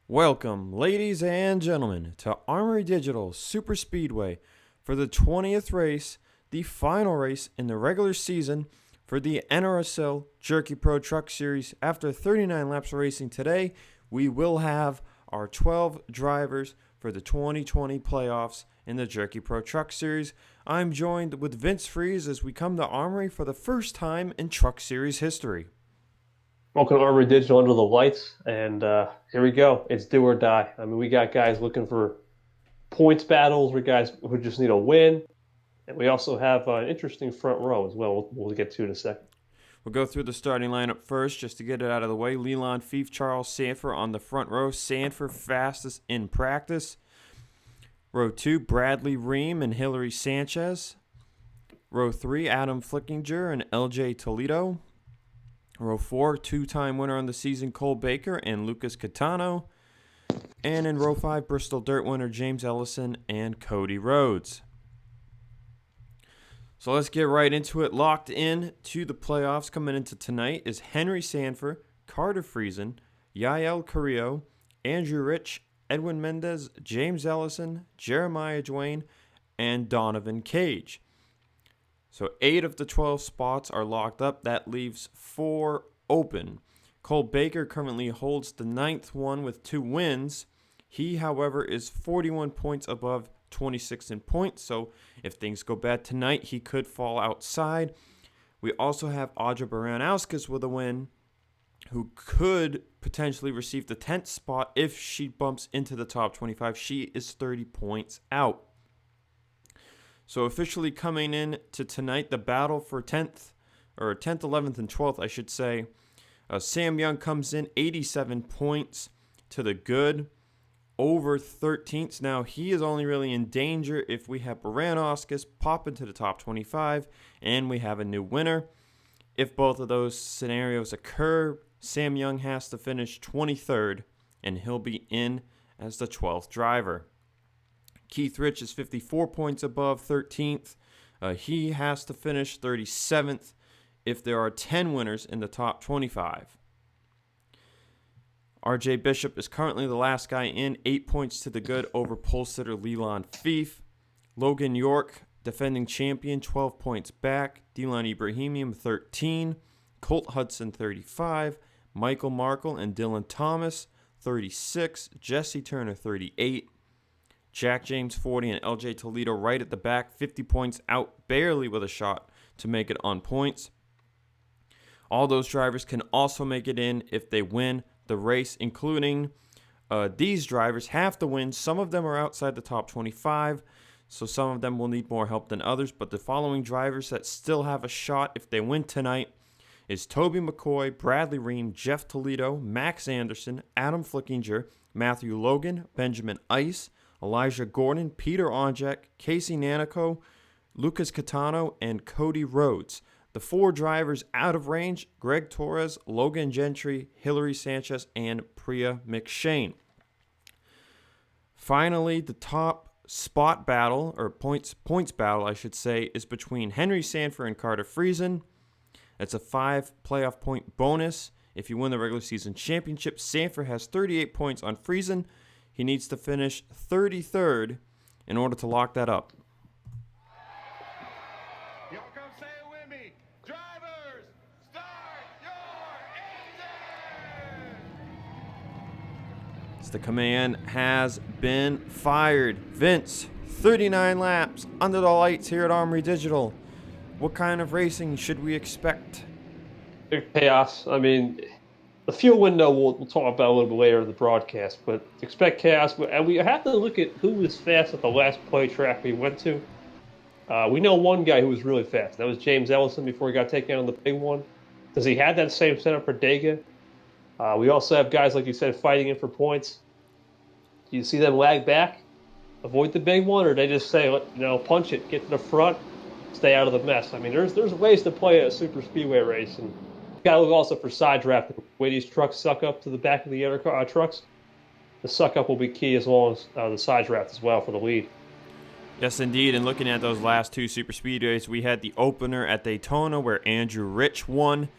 Welcome, ladies and gentlemen, to Armory Digital Super Speedway for the 20th race, the final race in the regular season for the NRSL Jerky Pro Truck Series. After 39 laps of racing today, we will have our 12 drivers for the 2020 playoffs in the Jerky Pro Truck Series. I'm joined with Vince Freeze as we come to Armory for the first time in Truck Series history. Welcome to Armory Digital Under the Lights, and here we go. It's do or die. I mean, we got guys looking for points battles. We guys who just need a win, and we also have an interesting front row as well. We'll get to in a second. We'll go through the starting lineup first just to get it out of the way. Leland Fief, Charles Sanford on the front row. Sanford fastest in practice. Row 2, Bradley Ream and Hillary Sanchez. Row 3, Adam Flickinger and LJ Toledo. Row 4, two-time winner on the season, Cole Baker and Lucas Catano. And in row 5, Bristol Dirt winner James Ellison and Cody Rhodes. So let's get right into it. Locked in to the playoffs coming into tonight is Henry Sanford, Carter Friesen, Yael Carrillo, Andrew Rich, Edwin Mendez, James Ellison, Jeremiah Duane, and Donovan Cage. So 8 of the 12 spots are locked up. That leaves 4 open. Cole Baker currently holds the 9th one with 2 wins. He, however, is 41 points above 26 in points. So if things go bad tonight, he could fall outside. We also have Audra Baranowskis with a win, who could potentially receive the 10th spot if she bumps into the top 25. She is 30 points out. So officially coming in to tonight, the battle for 10th, 11th, and 12th, I should say. Sam Young comes in 87 points to the good, over 13th. Now, he is only really in danger if we have Baranowskis pop into the top 25 and we have a new winner. If both of those scenarios occur, Sam Young has to finish 23rd, and he'll be in as the 12th driver. Keith Rich is 54 points above 13th. He has to finish 37th if there are 10 winners in the top 25. RJ Bishop is currently the last guy in, 8 points to the good over pole sitter Leland Fief. Logan York, defending champion, 12 points back. Dylan Ibrahimian, 13. Colt Hudson, 35. Michael Markle and Dylan Thomas, 36. Jesse Turner, 38. Jack James, 40, and LJ Toledo right at the back, 50 points out, barely with a shot to make it on points. All those drivers can also make it in if they win the race, including these drivers have to win. Some of them are outside the top 25, so some of them will need more help than others. But the following drivers that still have a shot if they win tonight is Toby McCoy, Bradley Ream, Geoff Toledo, Max Anderson, Adam Flickinger, Matthew Logan, Benjamin Ice, Elijah Gordon, Peter Onjek, Casey Nanico, Lucas Catano, and Cody Rhodes. The 4 drivers out of range, Greg Torres, Logan Gentry, Hillary Sanchez, and Priya McShane. Finally, the top spot battle, or points battle, I should say, is between Henry Sanford and Carter Friesen. It's a 5 playoff point bonus. If you win the regular season championship, Sanford has 38 points on Friesen. He needs to finish 33rd in order to lock that up. Y'all come say it with me. Drivers, start your engine! The command has been fired. Vince, 39 laps under the lights here at Armory Digital. What kind of racing should we expect? Chaos. I mean, the fuel window we'll talk about a little bit later in the broadcast, but expect chaos. And we have to look at who was fast at the last play track we went to. We know one guy who was really fast. That was James Ellison before he got taken out on the big one. Does he have that same setup for Dega? We also have guys, like you said, fighting in for points. Do you see them lag back, avoid the big one, or they just say, punch it, get to the front, stay out of the mess? I mean, there's ways to play a super speedway race, and you got to look also for side draft. The way these trucks suck up to the back of the other trucks, the suck up will be key, as well as the side draft as well for the lead. Yes, indeed. And looking at those last 2 super speedways, we had the opener at Daytona where Andrew Rich won,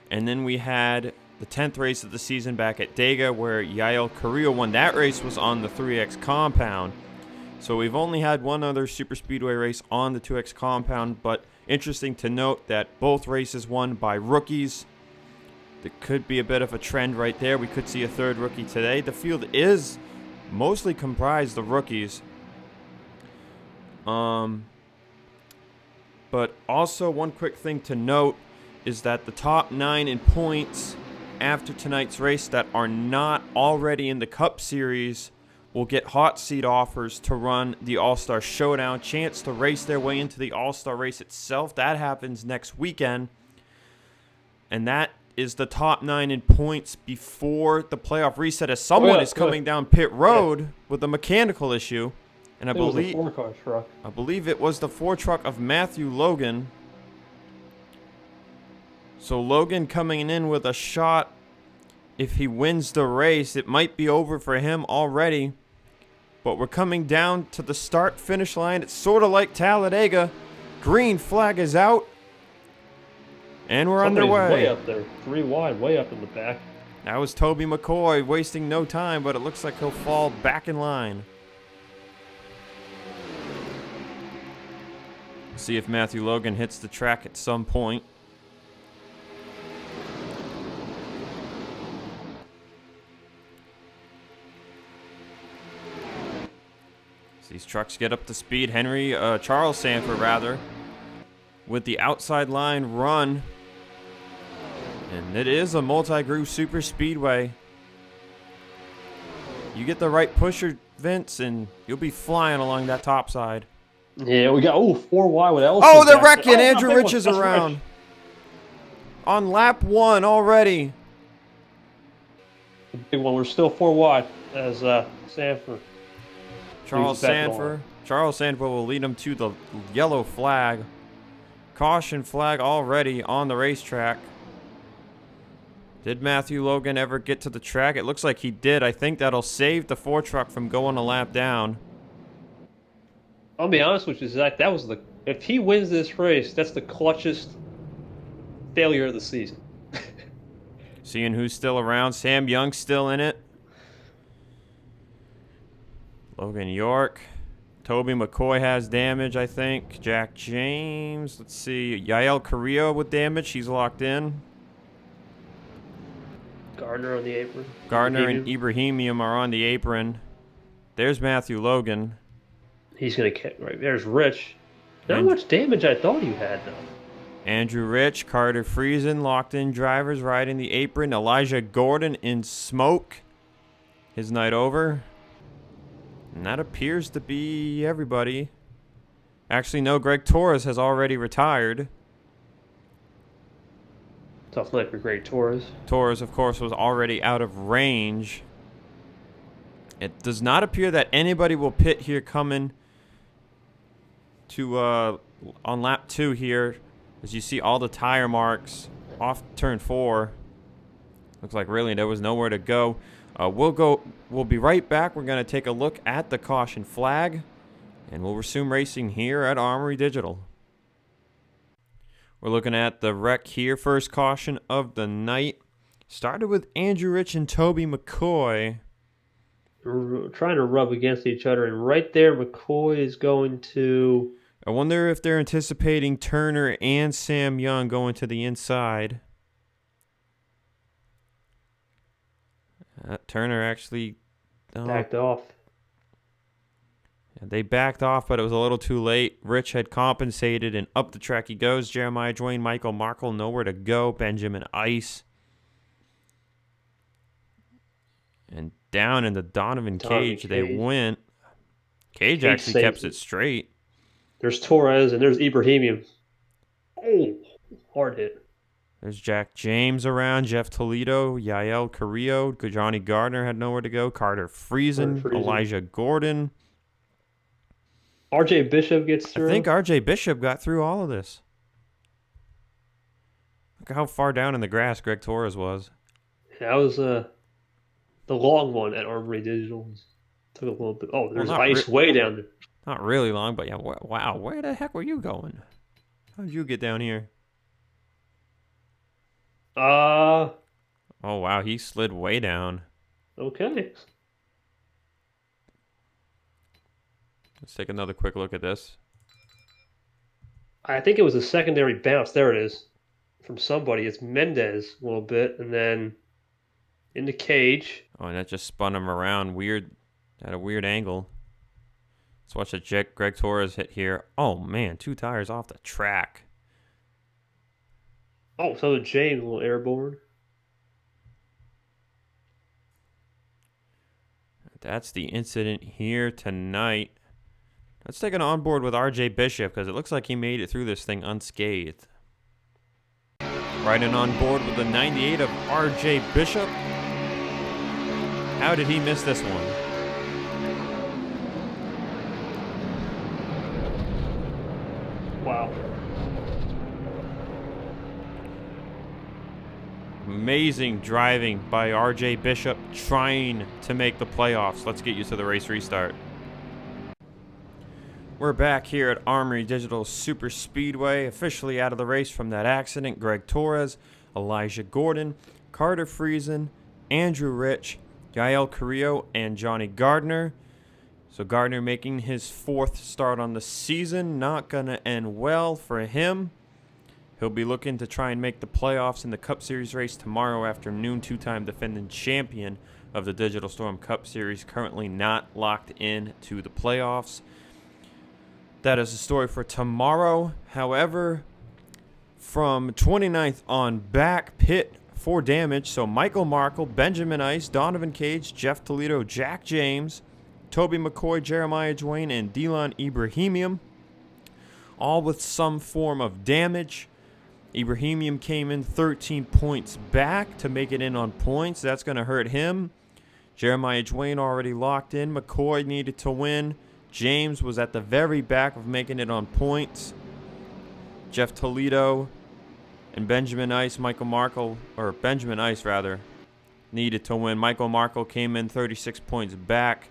and then we had the 10th race of the season back at Dega, where Yael Carrillo won. That race was on the 3X compound. So we've only had one other super speedway race on the 2X compound, but interesting to note that both races won by rookies. There could be a bit of a trend right there. We could see a third rookie today. The field is mostly comprised of rookies. But also one quick thing to note is that the top 9 in points after tonight's race that are not already in the Cup Series will get hot seat offers to run the All-Star Showdown, chance to race their way into the All-Star race itself. That happens next weekend. And that is the top 9 in points before the playoff reset, as someone is coming down pit road with a mechanical issue. And I believe it was the 4 truck of Matthew Logan. So Logan coming in with a shot. If he wins the race, it might be over for him already. But we're coming down to the start-finish line. It's sort of like Talladega. Green flag is out. And we're underway. Way up there. 3 wide, way up in the back. That was Toby McCoy wasting no time, but it looks like he'll fall back in line. See if Matthew Logan hits the track at some point. These trucks get up to speed. Charles Sanford rather, with the outside line run. And it is a multi-groove super speedway. You get the right pusher, Vince, and you'll be flying along that top side. Yeah, we got 4 wide with Ellison. Oh, they're wrecking. Andrew Rich is around. On lap 1 already. The big one. We're still 4 wide as Sanford. Charles Sanford will lead him to the yellow flag. Caution flag already on the racetrack. Did Matthew Logan ever get to the track? It looks like he did. I think that'll save the 4 truck from going a lap down. I'll be honest with you, Zach. That was if he wins this race, that's the clutchest failure of the season. Seeing who's still around. Sam Young's still in it. Logan York. Toby McCoy has damage, I think. Jack James. Let's see. Yael Carrillo with damage. She's locked in. Gardner on the apron. Gardner and Ibrahimian are on the apron. There's Matthew Logan. He's going to kick right. There's Rich. Not much damage I thought he had, though. Andrew Rich, Carter Friesen, locked in drivers riding the apron. Elijah Gordon in smoke. His night over. And that appears to be everybody. Actually, no, Greg Torres has already retired. Tough night for Greg Torres. Torres, of course, was already out of range. It does not appear that anybody will pit here coming to on lap 2 here. As you see all the tire marks off turn 4. Looks like really there was nowhere to go. We'll be right back. We're going to take a look at the caution flag, and we'll resume racing here at Armory Digital. We're looking at the wreck here. First caution of the night. Started with Andrew Rich and Toby McCoy. We're trying to rub against each other, and right there McCoy is going to... I wonder if they're anticipating Turner and Sam Young going to the inside. Turner actually backed off. They backed off, but it was a little too late. Rich had compensated, and up the track he goes. Jeremiah Dwayne, Michael Markle, nowhere to go. Benjamin Ice. And down in the Donovan Cage they went. Cage actually kept it straight. There's Torres, and there's Ibrahimian. Oh, hard hit. There's Jack James around, Geoff Toledo, Yael Carrillo, Johnny Gardner had nowhere to go, Carter Friesen, Elijah Gordon. RJ Bishop gets through. I think RJ Bishop got through all of this. Look at how far down in the grass Greg Torres was. That was the long one at Armory Digital. Took a little bit. Oh, there's ice way down there. Not really long, but yeah, wow, where the heck were you going? How did you get down here? Oh, wow. He slid way down. Okay. Let's take another quick look at this. I think it was a secondary bounce. There it is. From somebody. It's Mendez a little bit. And then in the cage. Oh, and that just spun him around weird, at a weird angle. Let's watch the Greg Torres hit here. Oh, man. 2 tires off the track. Oh, so did James, a little airborne. That's the incident here tonight. Let's take an onboard with RJ Bishop because it looks like he made it through this thing unscathed. Riding on board with the 98 of RJ Bishop. How did he miss this one? Wow. Amazing driving by RJ Bishop trying to make the playoffs. Let's get you to the race restart. We're back here at Armory Digital Super Speedway, officially out of the race from that accident. Greg Torres, Elijah Gordon, Carter Friesen, Andrew Rich, Yael Carrillo, and Johnny Gardner. So Gardner making his 4th start on the season. Not going to end well for him. He'll be looking to try and make the playoffs in the Cup Series race tomorrow afternoon. 2-time defending champion of the Digital Storm Cup Series. Currently not locked in to the playoffs. That is the story for tomorrow. However, from 29th on back, pit for damage. So Michael Markle, Benjamin Ice, Donovan Cage, Geoff Toledo, Jack James, Toby McCoy, Jeremiah Dwayne, and Dylan Ibrahimian. All with some form of damage. Ibrahimian came in 13 points back to make it in on points. That's going to hurt him. Jeremiah Dwayne already locked in. McCoy needed to win. James was at the very back of making it on points. Geoff Toledo and Benjamin Ice, Benjamin Ice rather, needed to win. Michael Markle came in 36 points back.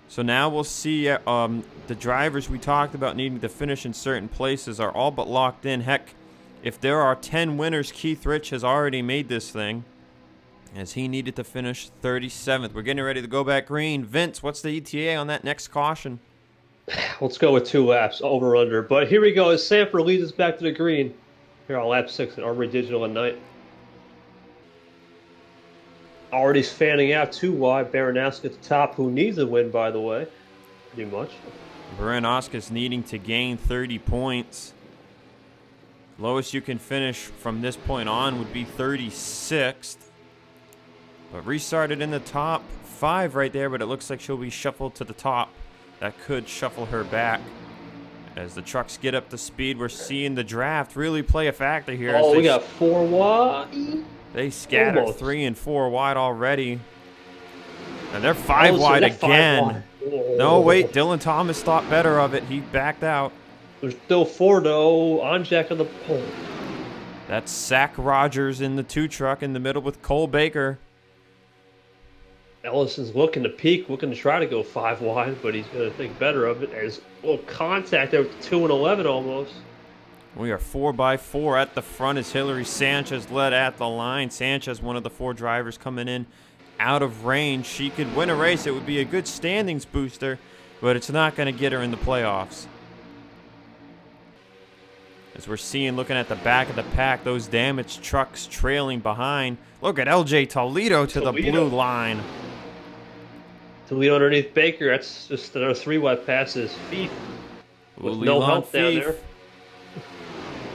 So now we'll see the drivers we talked about needing to finish in certain places are all but locked in. Heck, if there are 10 winners, Keith Rich has already made this thing, as he needed to finish 37th. We're getting ready to go back green. Vince, what's the ETA on that next caution? Let's go with 2 laps, over under. But here we go, as Sanford leads us back to the green. Here on lap 6 at Armory Digital at night. Already fanning out 2 wide. Baranowski at the top, who needs a win, by the way. Pretty much. Baranowski's needing to gain 30 points. Lowest you can finish from this point on would be 36th. But restarted in the top 5 right there, but it looks like she'll be shuffled to the top. That could shuffle her back. As the trucks get up to speed, we're seeing the draft really play a factor here. Oh, we got 4 wide. They scattered Almost. 3 and 4 wide already. And they're 5 wide again. No, wait. Dylan Thomas thought better of it. He backed out. There's still 4, though. On Jack on the pole. That's Zach Rogers in the 2 truck in the middle with Cole Baker. Ellison's looking to peak, looking to try to go 5 wide, but he's going to think better of it. There's a little contact there with 2 and 11 almost. We are 4x4 at the front as Hillary Sanchez led at the line. Sanchez, one of the 4 drivers coming in out of range. She could win a race. It would be a good standings booster, but it's not going to get her in the playoffs. As we're seeing, looking at the back of the pack, those damaged trucks trailing behind. Look at LJ Toledo to the blue line. Toledo underneath Baker. That's just another 3 wide passes. Fief with no help down there.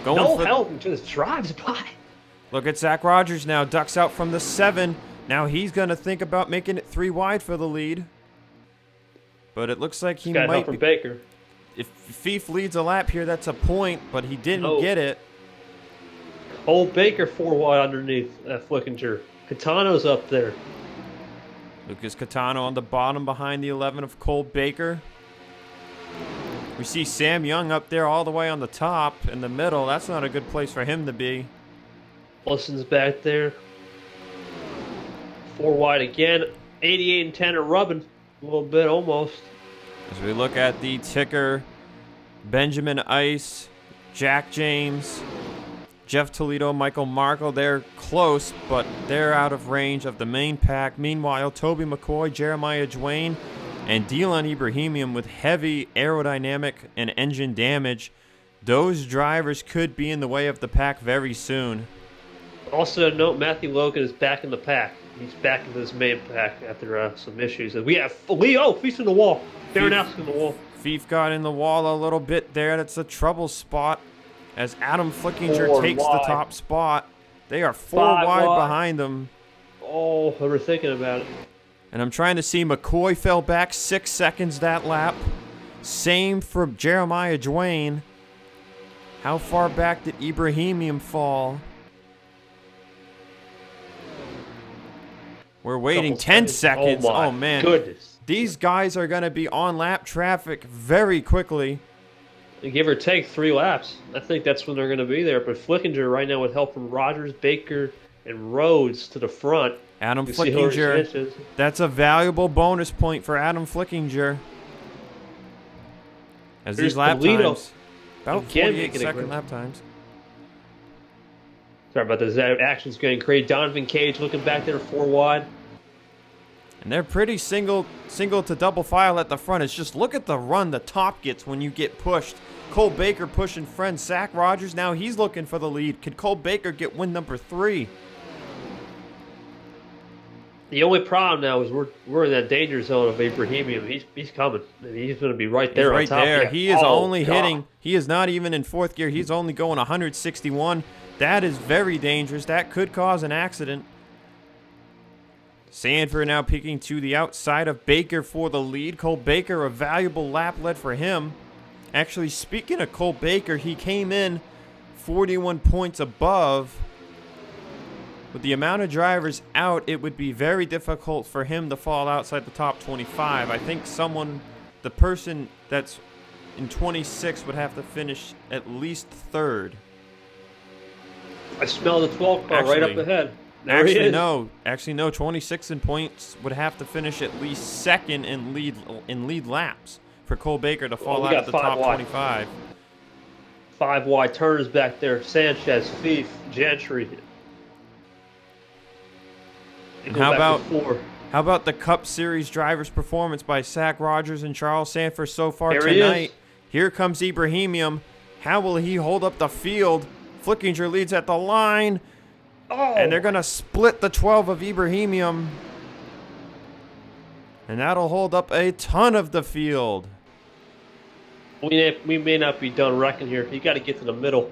No help, just drives by. Look at Zach Rogers now, ducks out from the 7. Now he's going to think about making it 3 wide for the lead. But it looks like he might help from Baker. If Fief leads a lap here, that's a point, but he didn't get it. Cole Baker 4 wide underneath Flickinger. Catano's up there. Lucas Catano on the bottom behind the 11 of Cole Baker. We see Sam Young up there all the way on the top in the middle. That's not a good place for him to be. Wilson's back there. 4 wide again. 88 and 10 are rubbing a little bit almost. As we look at the ticker, Benjamin Ice, Jack James, Geoff Toledo, Michael Markle, they're close, but they're out of range of the main pack. Meanwhile, Toby McCoy, Jeremiah Dwayne, and Dylan Ibrahimian with heavy aerodynamic and engine damage. Those drivers could be in the way of the pack very soon. Also, note Matthew Logan is back in the pack. He's back in this main pack after some issues. And we have Leo facing the wall. Baranowski's in the wall. Fief got in the wall a little bit there. That's a trouble spot as Adam Flickinger takes the top spot. They are four wide behind them. Oh, I was thinking about it. And I'm trying to see McCoy fell back 6 seconds that lap. Same for Jeremiah Dwayne. How far back did Ibrahimian fall? We're waiting 10 seconds. Oh, man. Goodness. These guys are going to be on lap traffic very quickly. Give or take 3 laps. I think that's when they're going to be there. But Flickinger right now with help from Rogers, Baker, and Rhodes to the front. Adam Flickinger. That's a valuable bonus point for Adam Flickinger. As these lap times, about 48-second lap times. Sorry about this. That action's getting crazy. Donovan Cage looking back there 4 wide. And they're pretty single to double file at the front. It's just look at the run the top gets when you get pushed. Cole Baker pushing friend Zach Rogers. Now he's looking for the lead. Could Cole Baker get win number 3? The only problem now is we're in that danger zone of Ibrahimian. He's coming. He's going to be right there. He's right on top there. of He is only hitting. He is not even in 4th gear. He's only going 161. That is very dangerous. That could cause an accident. Sanford now peeking to the outside of Baker for the lead. Cole Baker, a valuable lap lead for him. Actually, speaking of Cole Baker, he came in 41 points above. With the amount of drivers out, it would be very difficult for him to fall outside the top 25. I think the person that's in 26 would have to finish at least 3rd. I smell the 12 car right up ahead. Actually, no. 26 in points would have to finish at least 2nd in lead laps for Cole Baker to fall out of the top 25. 5 wide turners back there. Sanchez, Fief, Gentry. And how about the Cup Series drivers' performance by Zach Rogers and Charles Sanford so far tonight? Here comes Ibrahimian. How will he hold up the field? Flickinger leads at the line. Oh. And they're going to split the 12 of Ibrahimian. And that'll hold up a ton of the field. We may not be done wrecking here. You got to get to the middle.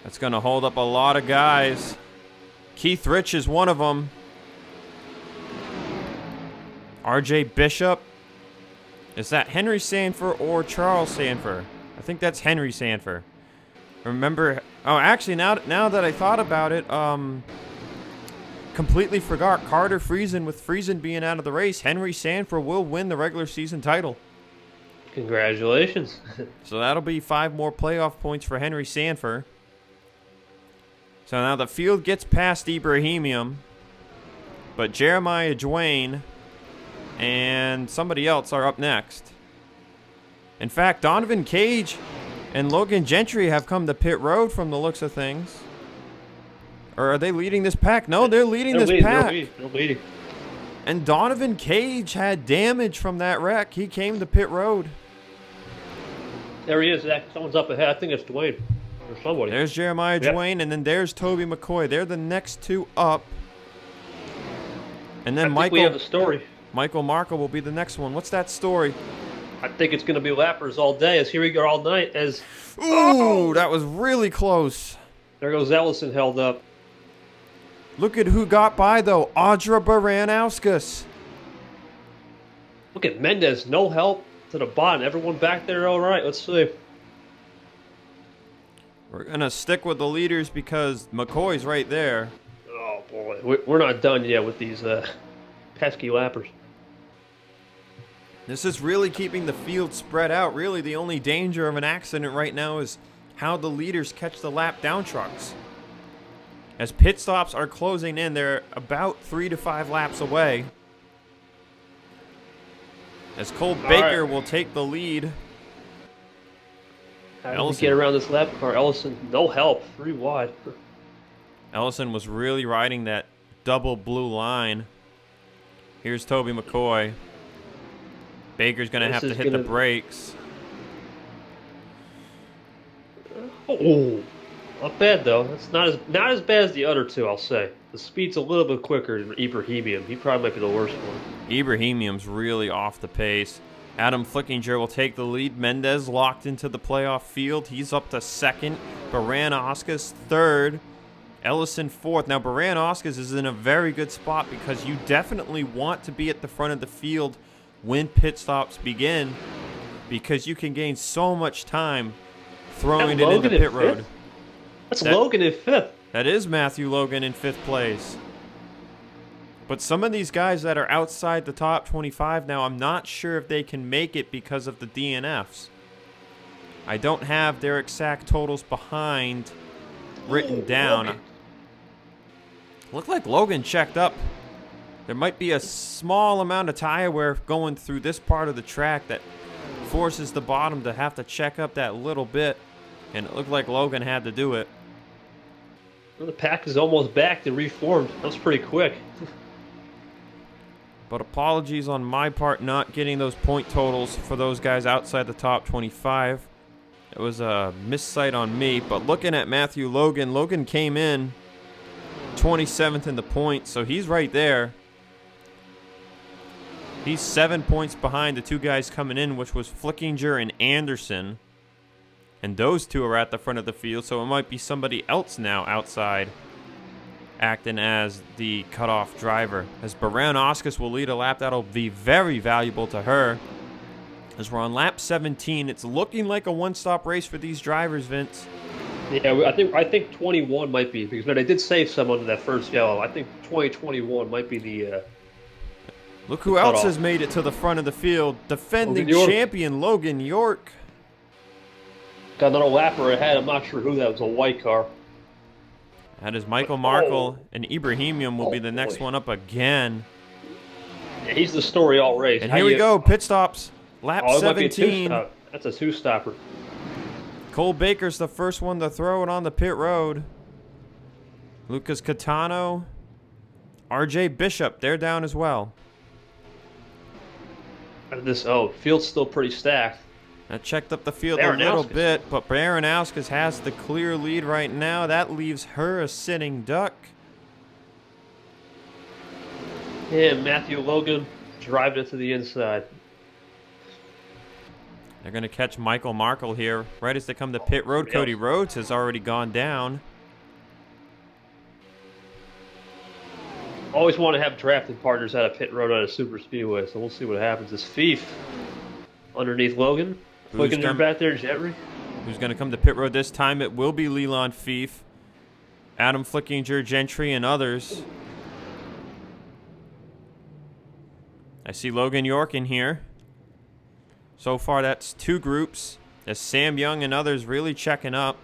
That's going to hold up a lot of guys. Keith Rich is one of them. RJ Bishop. Is that Henry Sanford or Charles Sanford? I think that's Henry Sanford. Remember, actually, now that I thought about it, completely forgot Carter Friesen. With Friesen being out of the race, Henry Sanford will win the regular season title. Congratulations. So that'll be 5 more playoff points for Henry Sanford. So now the field gets past Ibrahimian, but Jeremiah Dwayne and somebody else are up next. In fact, Donovan Cage and Logan Gentry have come to pit road from the looks of things. Or are they leading this pack? No, they're leading this pack. They're leading. And Donovan Cage had damage from that wreck. He came to pit road. There he is. Someone's up ahead. I think it's Dwayne. Or somebody. There's Jeremiah Dwayne, and then there's Toby McCoy. They're the next 2 up. And then we have a story. Michael Markle will be the next one. What's that story? I think it's going to be lappers all day. As here we go all night. Ooh, that was really close. There goes Ellison held up. Look at who got by, though. Audra Baranowskis. Look at Mendez. No help to the bottom. Everyone back there all right. Let's see. We're going to stick with the leaders because McCoy's right there. Oh, boy. We're not done yet with these pesky lappers. This is really keeping the field spread out. Really, the only danger of an accident right now is how the leaders catch the lap down trucks. As pit stops are closing in, they're about 3 to 5 laps away. As Cole Baker will take the lead. How did we get around this lap car? Ellison, no help, 3 wide. Ellison was really riding that double blue line. Here's Toby McCoy. Baker's going to have to hit the brakes. Oh, not bad though. That's not as bad as the other two, I'll say. The speed's a little bit quicker than Ibrahimian. He probably might be the worst one. Ibrahimian's really off the pace. Adam Flickinger will take the lead. Mendez locked into the playoff field. He's up to second. Baran-Oscas third. Ellison fourth. Now, Baran-Oscas is in a very good spot because you definitely want to be at the front of the field when pit stops begin because you can gain so much time throwing it into pit road. That's Logan in 5th. That is Matthew Logan in 5th place. But some of these guys that are outside the top 25 now, I'm not sure if they can make it because of the DNFs. I don't have their exact totals behind written down. Logan. Looked like Logan checked up. There might be a small amount of tire wear going through this part of the track that forces the bottom to have to check up that little bit. And it looked like Logan had to do it. Well, the pack is almost back and reformed. That was pretty quick. But apologies on my part not getting those point totals for those guys outside the top 25. It was a missight on me. But looking at Matthew Logan, Logan came in 27th in the points, so he's right there. He's 7 points behind the two guys coming in, which was Flickinger and Anderson. And those two are at the front of the field, so it might be somebody else now outside acting as the cutoff driver. As Baran-Oscas will lead a lap, that'll be very valuable to her. As we're on lap 17, it's looking like a one-stop race for these drivers, Vince. Yeah, I think 21 might be, because they did save some under that first yellow. I think 2021 might be the... Look who else has made it to the front of the field. Defending champion Logan York. Got another lapper ahead. I'm not sure who that was, a white car. That is Michael Markle, and Ibrahimian will be the next one up again. Yeah, he's the story all race. And here we go, pit stops. Lap 17. That's a two-stopper. Cole Baker's the first one to throw it on the pit road. Lucas Catano. RJ Bishop, they're down as well. Field's still pretty stacked. That checked up the field a little bit, but Baran-Oscas has the clear lead right now. That leaves her a sitting duck. Yeah, Matthew Logan driving it to the inside. They're going to catch Michael Markle here. Right as they come to pit road, Cody Rhodes has already gone down. Always want to have drafting partners out of pit road at a super speedway, so we'll see what happens. It's Fief underneath Logan. Looking back there, Jerky. Who's going to come to pit road this time? It will be Leland Fief, Adam Flickinger, Gentry, and others. I see Logan York in here. So far, that's 2 groups. As Sam Young and others really checking up.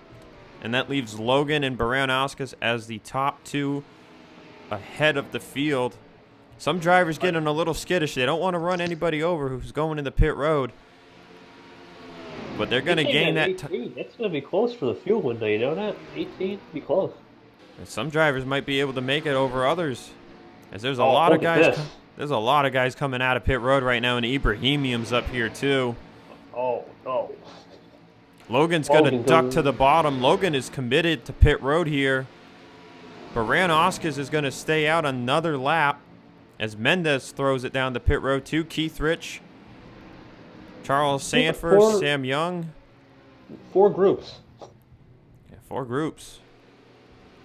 And that leaves Logan and Baran-Oscas as the top 2 ahead of the field. Some drivers getting a little skittish. They don't want to run anybody over who's going in the pit road. But they're going to gain that. That's going to be close for the fuel window, you know that? 18 be close. And some drivers might be able to make it over others. As there's a lot of guys. There's a lot of guys coming out of pit road right now, and Ibrahimian's up here too. Oh, no. Logan's going to duck to the bottom. Logan is committed to pit road here. Baran-Oscas is going to stay out another lap as Mendez throws it down the pit road too. Keith Rich, Charles Sanford, Sam Young. 4 groups. Yeah, 4 groups.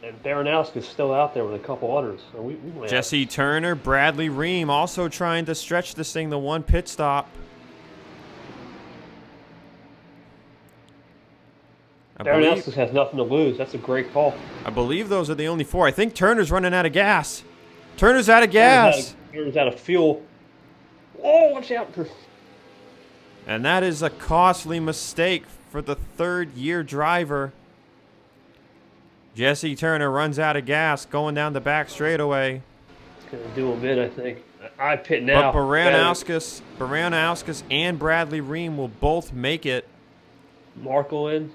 And Baran-Oscas is still out there with a couple others. So Jesse Turner, Bradley Ream also trying to stretch this thing to 1 pit stop. Baran-Oscas has nothing to lose. That's a great call. I believe those are the only 4. I think Turner's running out of gas. Turner's out of gas. Turner's out of fuel. Oh, watch out. And that is a costly mistake for the 3rd-year driver. Jesse Turner runs out of gas going down the back straightaway. It's going to do him in, I think. I pit now. But Baran-Oscas and Bradley Ream will both make it. Markle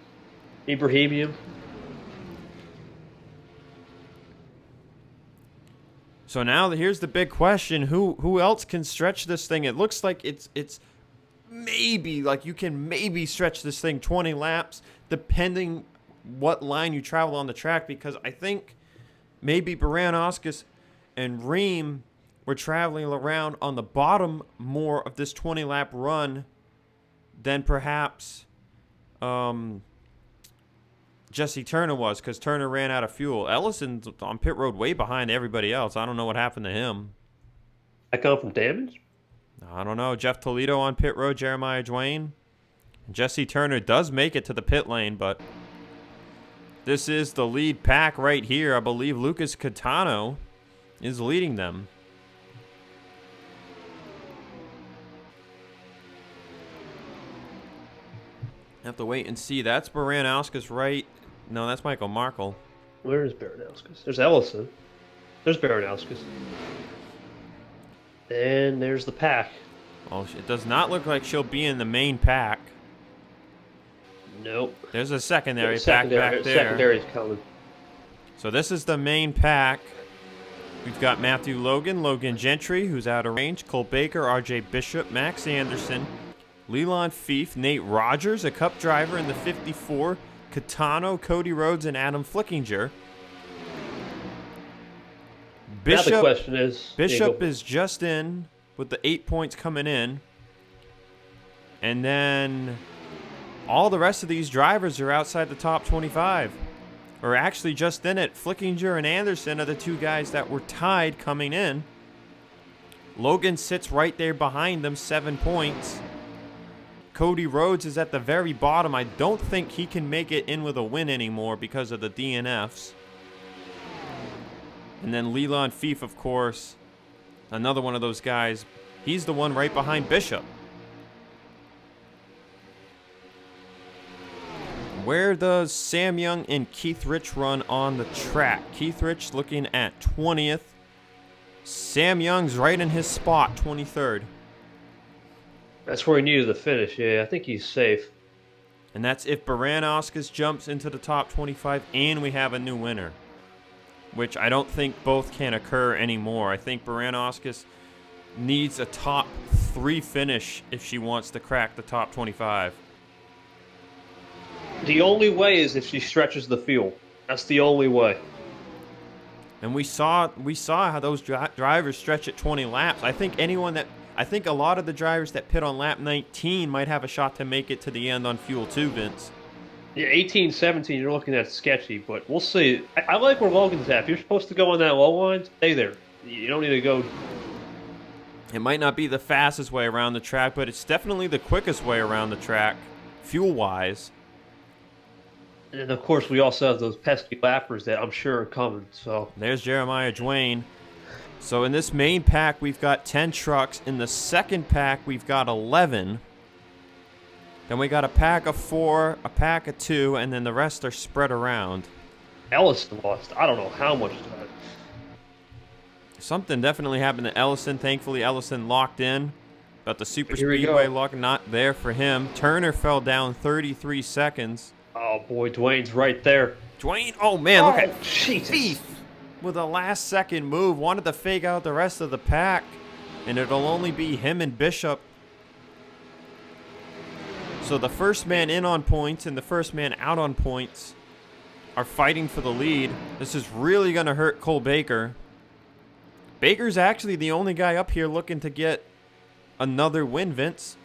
Ibrahimian. So now here's the big question: Who else can stretch this thing? It looks like it's maybe like you can maybe stretch this thing 20 laps, depending what line you travel on the track. Because I think maybe Baranauskas and Ream were traveling around on the bottom more of this 20-lap run than perhaps Jesse Turner was, because Turner ran out of fuel. Ellison's on pit road way behind everybody else. I don't know what happened to him. That come from damage? I don't know. Geoff Toledo on pit road, Jeremiah Dwayne. Jesse Turner does make it to the pit lane, but this is the lead pack right here. I believe Lucas Catano is leading them. Have to wait and see. That's Baranauskas right. No, that's Michael Markle. Where is Baranauskas? There's Ellison. There's Baranauskas. And there's the pack. Well, it does not look like she'll be in the main pack. Nope. There's a secondary pack back there. Secondary's coming. So this is the main pack. We've got Matthew Logan Gentry, who's out of range, Cole Baker, RJ Bishop, Max Anderson, Leland Fief, Nate Rogers, a Cup driver in the 54, Catano, Cody Rhodes, and Adam Flickinger. Now the question is... Bishop is just in with the 8 points coming in. And then all the rest of these drivers are outside the top 25. Or actually just in it. Flickinger and Anderson are the two guys that were tied coming in. Logan sits right there behind them, 7 points. Cody Rhodes is at the very bottom. I don't think he can make it in with a win anymore because of the DNFs. And then Leland Fief, of course, another one of those guys. He's the one right behind Bishop. Where does Sam Young and Keith Rich run on the track? Keith Rich looking at 20th. Sam Young's right in his spot, 23rd. That's where he needed to finish. Yeah, I think he's safe. And that's if Baranauskas jumps into the top 25 and we have a new winner, which I don't think both can occur anymore. I think Baranauskas needs a top 3 finish if she wants to crack the top 25. The only way is if she stretches the field. That's the only way. And we saw how those drivers stretch at 20 laps. I think a lot of the drivers that pit on lap 19 might have a shot to make it to the end on fuel too, Vince. Yeah, 18, 17, you're looking at sketchy, but we'll see. I like where Logan's at. If you're supposed to go on that low line, stay there. You don't need to go. It might not be the fastest way around the track, but it's definitely the quickest way around the track, fuel-wise. And then, of course, we also have those pesky lappers that I'm sure are coming. So there's Jeremiah Dwayne. So in this main pack, we've got 10 trucks. In the second pack, we've got 11. Then we got a pack of 4, a pack of 2, and then the rest are spread around. Ellison lost. I don't know how much time. Something definitely happened to Ellison. Thankfully, Ellison locked in. But the super Here we speedway go. lock not there for him. Turner fell down 33 seconds. Oh, boy, Dwayne's right there. Dwayne, oh man, look at Jesus. Fief with a last-second move. Wanted to fake out the rest of the pack, and it'll only be him and Bishop. So the first man in on points and the first man out on points are fighting for the lead. This is really going to hurt Cole Baker. Baker's actually the only guy up here looking to get another win, Vince.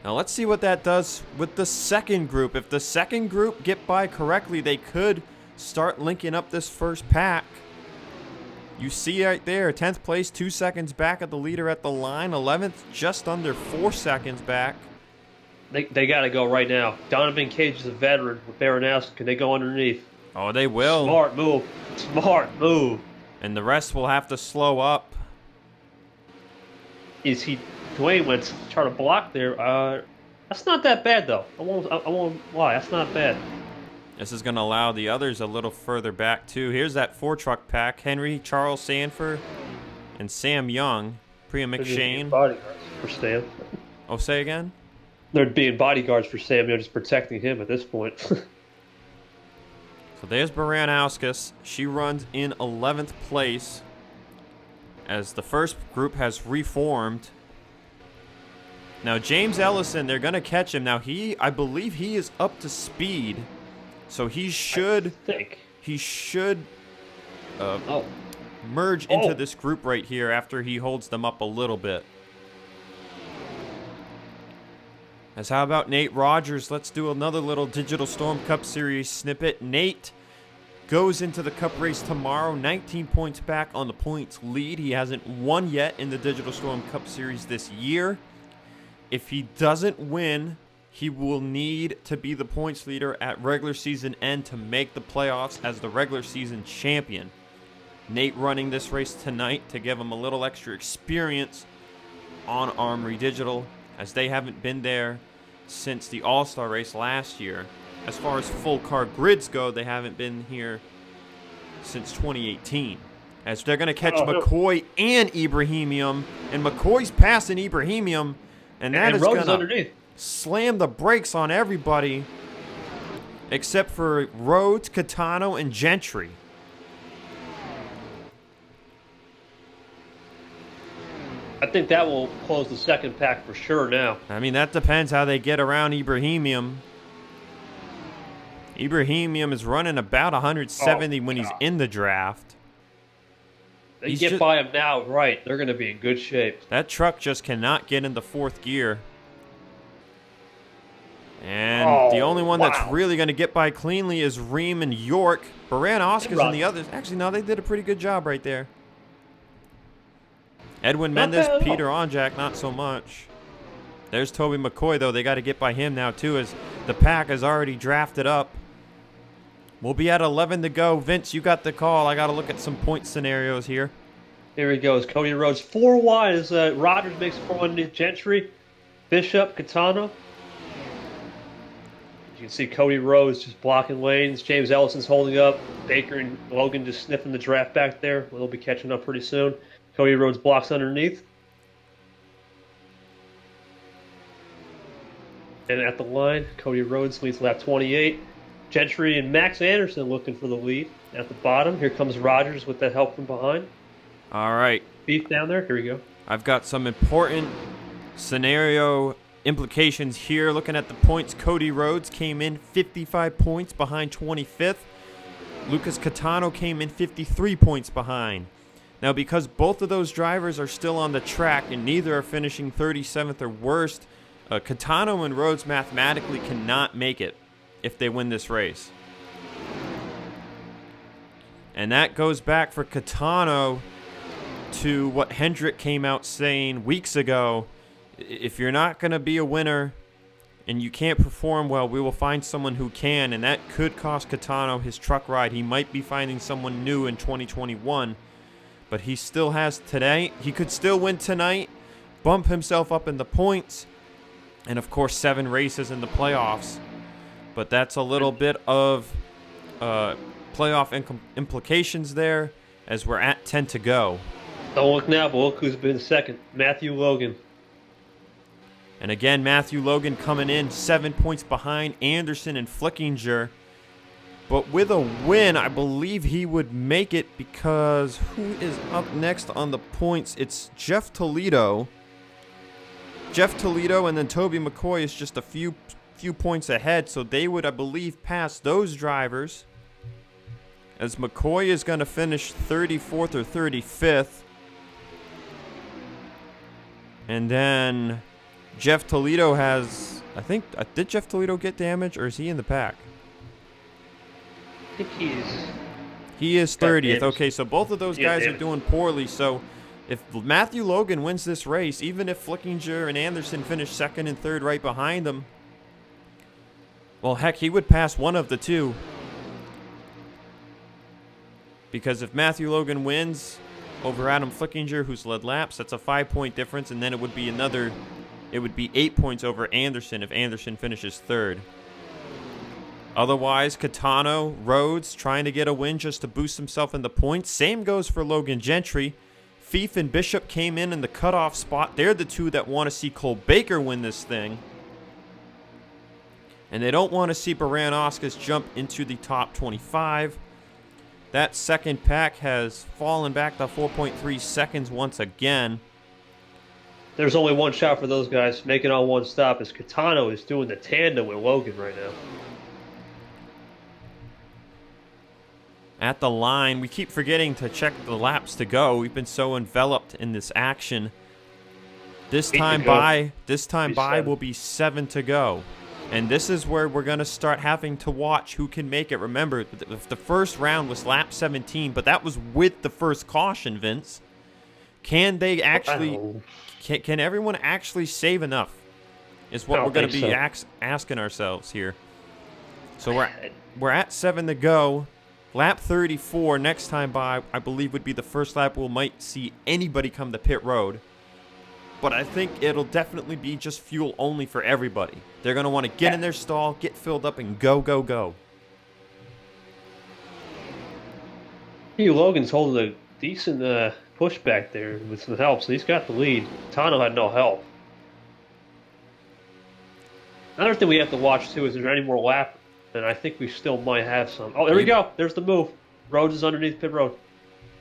Now let's see what that does with the second group. If the second group get by correctly, they could start linking up this first pack. You see right there, 10th place, 2 seconds back of the leader at the line. 11th, just under 4 seconds back. They got to go right now. Donovan Cage is a veteran with Baranowski. Can they go underneath? Oh, they will. Smart move. Smart move. And the rest will have to slow up. Dwayne went to try to block there. That's not that bad, though. I won't lie. That's not bad. This is going to allow the others a little further back, too. Here's that 4-truck pack. Henry, Charles Sanford, and Sam Young. Priya McShane. Bodyguards for Stan. Oh, say again? They're being bodyguards for Sam. They're just protecting him at this point. So there's Baranowskis. She runs in 11th place as the first group has reformed. Now, James Ellison, they're going to catch him. Now, I believe he is up to speed. So he should merge into this group right here after he holds them up a little bit. As how about Nate Rogers? Let's do another little Digital Storm Cup Series snippet. Nate goes into the Cup race tomorrow, 19 points back on the points lead. He hasn't won yet in the Digital Storm Cup Series this year. If he doesn't win, he will need to be the points leader at regular season end to make the playoffs as the regular season champion. Nate running this race tonight to give him a little extra experience on Armory Digital, as they haven't been there since the All-Star race last year. As far as full car grids go, they haven't been here since 2018. As they're going to catch McCoy and Ibrahimium, and McCoy's passing Ibrahimium, and that is going to slam the brakes on everybody except for Rhodes, Catano, and Gentry. I think that will close the second pack for sure now. I mean, that depends how they get around Ibrahimium. Ibrahimium is running about 170 when he's in the draft. They get by him now, right? They're going to be in good shape. That truck just cannot get into fourth gear. And the only one that's really going to get by cleanly is Ream and York. Baranowskis and the others. Actually, no, they did a pretty good job right there. Edwin Mendez, Peter Onjak, not so much. There's Toby McCoy, though. They got to get by him now, too, as the pack is already drafted up. We'll be at 11 to go. Vince, you got the call. I got to look at some point scenarios here. Here he goes. Cody Rhodes 4 wide as Rogers makes 4 underneath Gentry. Bishop, Catano. You can see Cody Rhodes just blocking lanes. James Ellison's holding up. Baker and Logan just sniffing the draft back there. They'll be catching up pretty soon. Cody Rhodes blocks underneath. And at the line, Cody Rhodes leads lap 28. Gentry and Max Anderson looking for the lead. At the bottom, here comes Rogers with that help from behind. All right. Beef down there. Here we go. I've got some important scenario implications here. Looking at the points, Cody Rhodes came in 55 points behind 25th. Lucas Catano came in 53 points behind. Now, because both of those drivers are still on the track and neither are finishing 37th or worst, Catano and Rhodes mathematically cannot make it if they win this race. And that goes back for Catano to what Hendrick came out saying weeks ago. If you're not going to be a winner and you can't perform well, we will find someone who can, and that could cost Catano his truck ride. He might be finding someone new in 2021. But he still has today. He could still win tonight, bump himself up in the points, and of course 7 races in the playoffs. But that's a little bit of playoff implications there as we're at 10 to go. Don't look now, but look who's been second. Matthew Logan. And again, Matthew Logan coming in 7 points behind Anderson and Flickinger. But with a win, I believe he would make it because who is up next on the points? It's Geoff Toledo. Geoff Toledo and then Toby McCoy is just a few points ahead. So they would, I believe, pass those drivers. As McCoy is going to finish 34th or 35th. And then Geoff Toledo has, I think, did Geoff Toledo get damage or is he in the pack? I think he is 30th. Okay, so both of those guys are doing poorly. So if Matthew Logan wins this race, even if Flickinger and Anderson finish second and third right behind him, well, heck, he would pass one of the two. Because if Matthew Logan wins over Adam Flickinger, who's led laps, that's a 5-point difference, and then it would be 8 points over Anderson if Anderson finishes third. Otherwise, Catano, Rhodes trying to get a win just to boost himself in the points. Same goes for Logan Gentry. Fief and Bishop came in the cutoff spot. They're the two that want to see Cole Baker win this thing. And they don't want to see Baranowskis jump into the top 25. That second pack has fallen back to 4.3 seconds once again. There's only one shot for those guys. Making on one stop as Catano is doing the tandem with Logan right now. At the line, we keep forgetting to check the laps to go. We've been so enveloped in this action. This time by will be 7 to go. And this is where we're going to start having to watch who can make it. Remember, the first round was lap 17, but that was with the first caution, Vince. Can they actually... Can everyone actually save enough? Is what we're going to be asking ourselves here. So we're at 7 to go. Lap 34, next time by, I believe would be the first lap we might see anybody come to pit road. But I think it'll definitely be just fuel only for everybody. They're going to want to get in their stall, get filled up, and go, go, go. Hugh Logan's holding a decent push back there with some help, so he's got the lead. Tano had no help. Another thing we have to watch, too, is there any more lap, and I think we still might have some. Oh, there we go. There's the move. Rhodes is underneath pit road.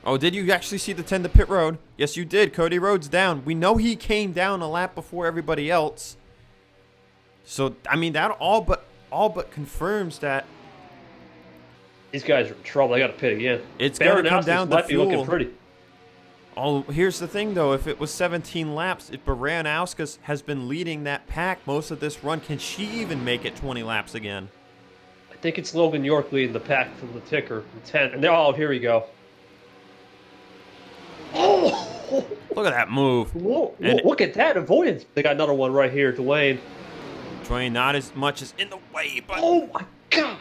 Oh, did you actually see the 10 to pit road? Yes, you did. Cody Rhodes down. We know he came down a lap before everybody else. So, I mean, that all but confirms that these guys are in trouble. They got to pit again. It's going to come down to fuel. Looking pretty. Oh, here's the thing, though. If it was 17 laps, if Baranowskis has been leading that pack most of this run, can she even make it 20 laps again? I think it's Logan York leading the pack from the ticker from 10. And oh, here we go. Oh! Look at that move. Whoa, look at that avoidance. They got another one right here, Dwayne. Dwayne not as much as in the way, but... Oh, my God.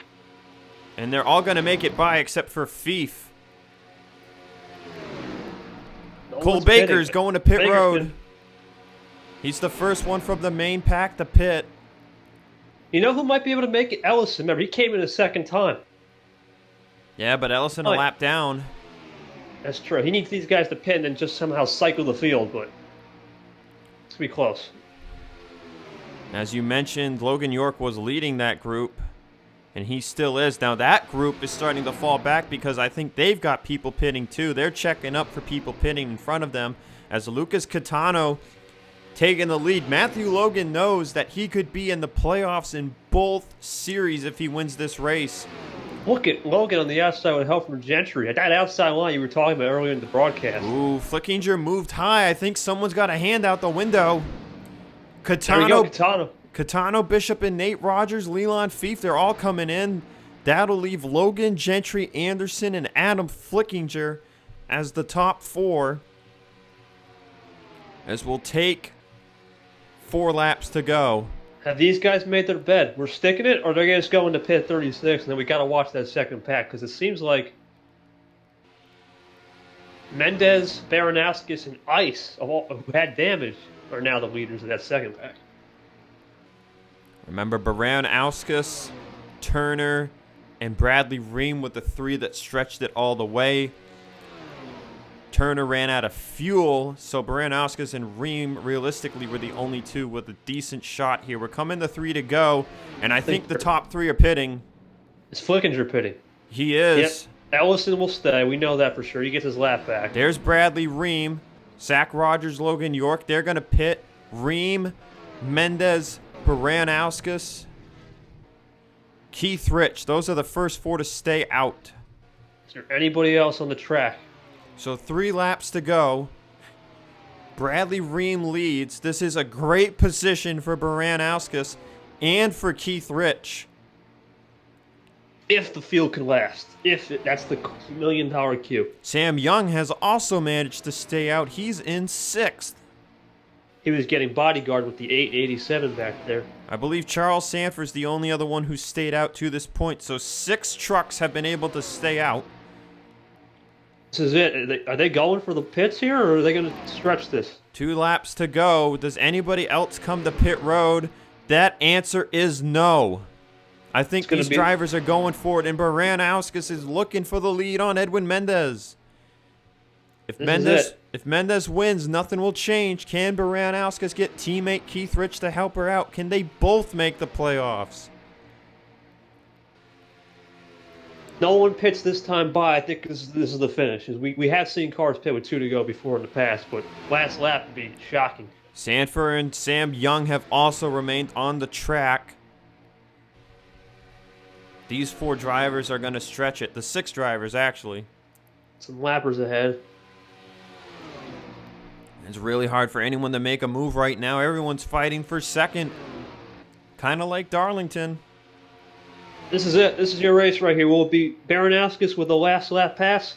And they're all going to make it by except for Fief. Cole Baker's going to pit road. He's the first one from the main pack to pit. You know who might be able to make it? Ellison. Remember, he came in a second time. Yeah, but Ellison a lap down. That's true. He needs these guys to pit and then just somehow cycle the field, but it's going to be close. As you mentioned, Logan York was leading that group, and he still is. Now, that group is starting to fall back because I think they've got people pitting too. They're checking up for people pitting in front of them as Lucas Catano taking the lead. Matthew Logan knows that he could be in the playoffs in both series if he wins this race. Look at Logan on the outside with help from Gentry. At that outside line you were talking about earlier in the broadcast. Ooh, Flickinger moved high. I think someone's got a hand out the window. There we go, Catano. Catano, Bishop, and Nate Rogers, Leland Fief, they're all coming in. That'll leave Logan, Gentry, Anderson, and Adam Flickinger as the top 4. As we'll take 4 laps to go. Have these guys made their bed? We're sticking it, or they're just going to pit 36, and then we got to watch that second pack, because it seems like Mendez, Baranowskis, and Ice, who had damage, are now the leaders of that second pack. Remember, Baranowskis, Turner, and Bradley Ream with the 3 that stretched it all the way. Turner ran out of fuel, so Baranowskis and Ream realistically were the only 2 with a decent shot here. We're coming to 3 to go, and I think the top 3 are pitting. Is Flickinger pitting? He is. Yep. Ellison will stay. We know that for sure. He gets his lap back. There's Bradley Ream, Zach Rogers, Logan York. They're going to pit. Ream, Mendez, Baranowskis, Keith Rich. Those are the first 4 to stay out. Is there anybody else on the track? So 3 laps to go. Bradley Ream leads. This is a great position for Baranowskis and for Keith Rich. If the field can last. That's the $1 million cue. Sam Young has also managed to stay out. He's in 6th. He was getting bodyguard with the 887 back there. I believe Charles Sanford's the only other one who stayed out to this point. So 6 trucks have been able to stay out. This is it. Are they going for the pits here, or are they going to stretch this? 2 laps to go. Does anybody else come to pit road? That answer is no. I think these drivers are going for it, and Baranowskis is looking for the lead on Edwin Mendez. If Mendez wins, nothing will change. Can Baranowskis get teammate Keith Rich to help her out? Can they both make the playoffs? No one pits this time by. I think this is the finish. We have seen cars pit with 2 to go before in the past, but last lap would be shocking. Sanford and Sam Young have also remained on the track. These 4 drivers are going to stretch it. The 6 drivers, actually. Some lappers ahead. It's really hard for anyone to make a move right now. Everyone's fighting for second. Kind of like Darlington. This is it. This is your race right here. Will it be Baranowskis with the last lap pass?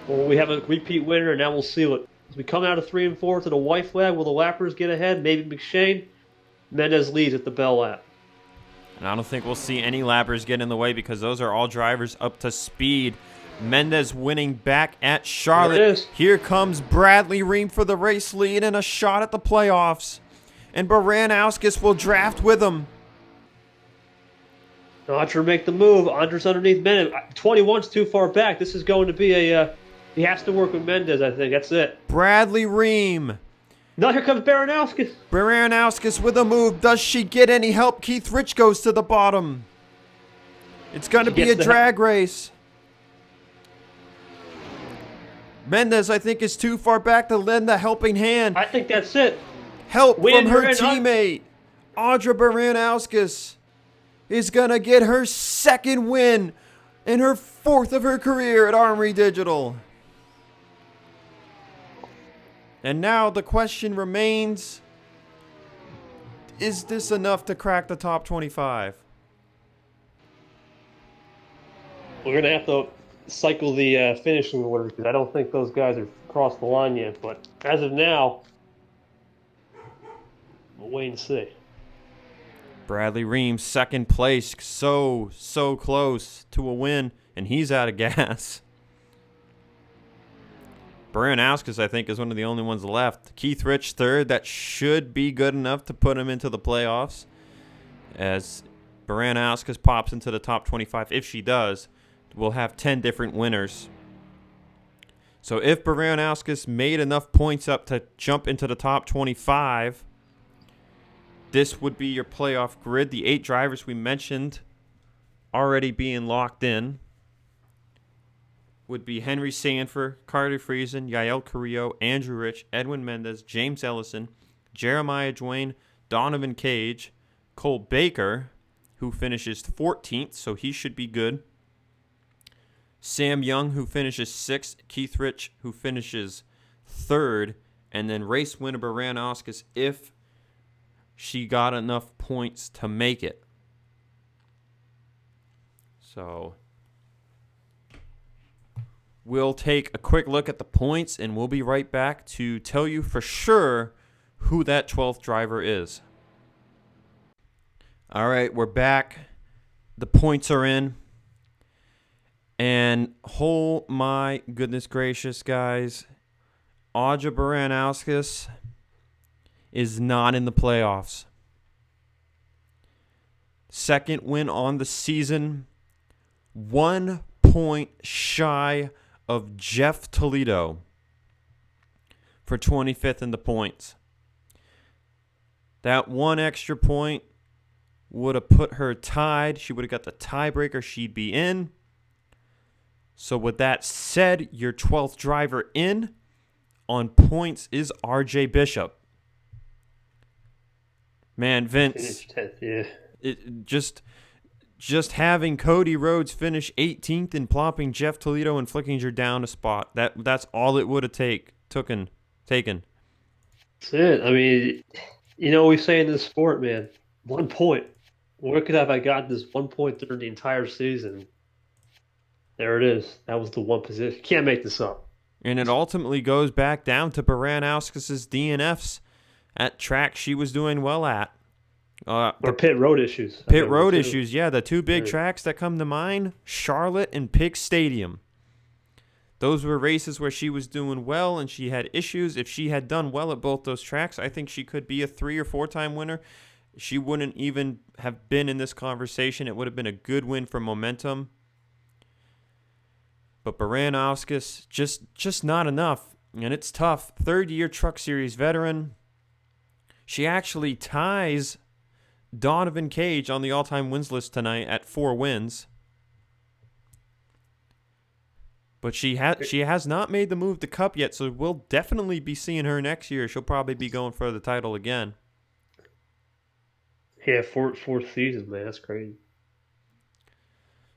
Or will we have a repeat winner and now we'll seal it? As we come out of 3 and 4 to the white flag, will the lappers get ahead? Maybe McShane. Mendez leads at the bell lap. And I don't think we'll see any lappers get in the way because those are all drivers up to speed. Mendez winning back at Charlotte. There it is. Here comes Bradley Ream for the race lead and a shot at the playoffs. And Baranowskis will draft with him. Andre make the move. Andre's underneath Mendez. 21's too far back. This is going to be a... he has to work with Mendez, I think. That's it. Bradley Ream. Now here comes Baranowskis. Baranowskis with a move. Does she get any help? Keith Rich goes to the bottom. It's going to be a drag race. Mendez, I think, is too far back to lend the helping hand. I think that's it. Help from her teammate. Audra Baranowskis is going to get her 2nd win and her 4th of her career at Armory Digital. And now the question remains, is this enough to crack the top 25? We're going to have to cycle the finishing order because I don't think those guys have crossed the line yet. But as of now, we'll wait and see. Bradley Ream, 2nd place, so close to a win, and he's out of gas. Baranowskis, I think, is one of the only ones left. Keith Rich, 3rd. That should be good enough to put him into the playoffs. As Baranowskis pops into the top 25, if she does, we'll have 10 different winners. So if Baranowskis made enough points up to jump into the top 25, this would be your playoff grid. The 8 drivers we mentioned already being locked in would be Henry Sanford, Carter Friesen, Yael Carrillo, Andrew Rich, Edwin Mendez, James Ellison, Jeremiah Dwayne, Donovan Cage, Cole Baker, who finishes 14th, so he should be good. Sam Young, who finishes 6th. Keith Rich, who finishes 3rd. And then race winner Baranowskis if she got enough points to make it. So we'll take a quick look at the points, and we'll be right back to tell you for sure who that 12th driver is. All right, we're back. The points are in. And oh my goodness gracious, guys. Audra Baranowskis is not in the playoffs. 2nd win on the season. 1 point shy of Geoff Toledo for 25th in the points. That 1 extra point would have put her tied. She would have got the tiebreaker. She'd be in. So with that said, your 12th driver in on points is RJ Bishop. Man, Vince, just having Cody Rhodes finish 18th and plopping Geoff Toledo and Flickinger down a spot, that's all it would have taken. That's it. I mean, you know, we say in this sport, man, 1 point. Where could have I gotten this 1 point during the entire season? There it is. That was the one position. Can't make this up. And it ultimately goes back down to Baranowskis' DNFs at tracks she was doing well at. Or pit road issues. Pit road issues, yeah. The 2 big tracks that come to mind, Charlotte and Pig Stadium. Those were races where she was doing well and she had issues. If she had done well at both those tracks, I think she could be a 3 or 4-time winner. She wouldn't even have been in this conversation. It would have been a good win for momentum. But Baranowskis, just not enough. And it's tough. 3rd-year Truck Series veteran. She actually ties Donovan Cage on the all-time wins list tonight at 4 wins. But she has not made the move to Cup yet, so we'll definitely be seeing her next year. She'll probably be going for the title again. Yeah, fourth season, man. That's crazy.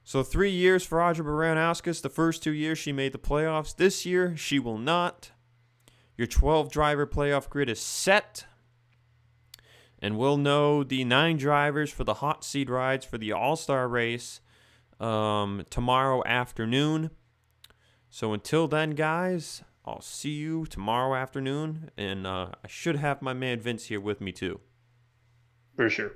So 3 years for Audra Baranowskis. The first 2 years she made the playoffs. This year she will not. Your 12-driver playoff grid is set. And we'll know the 9 drivers for the hot seat rides for the All-Star race tomorrow afternoon. So until then, guys, I'll see you tomorrow afternoon. And I should have my man Vince here with me too. For sure.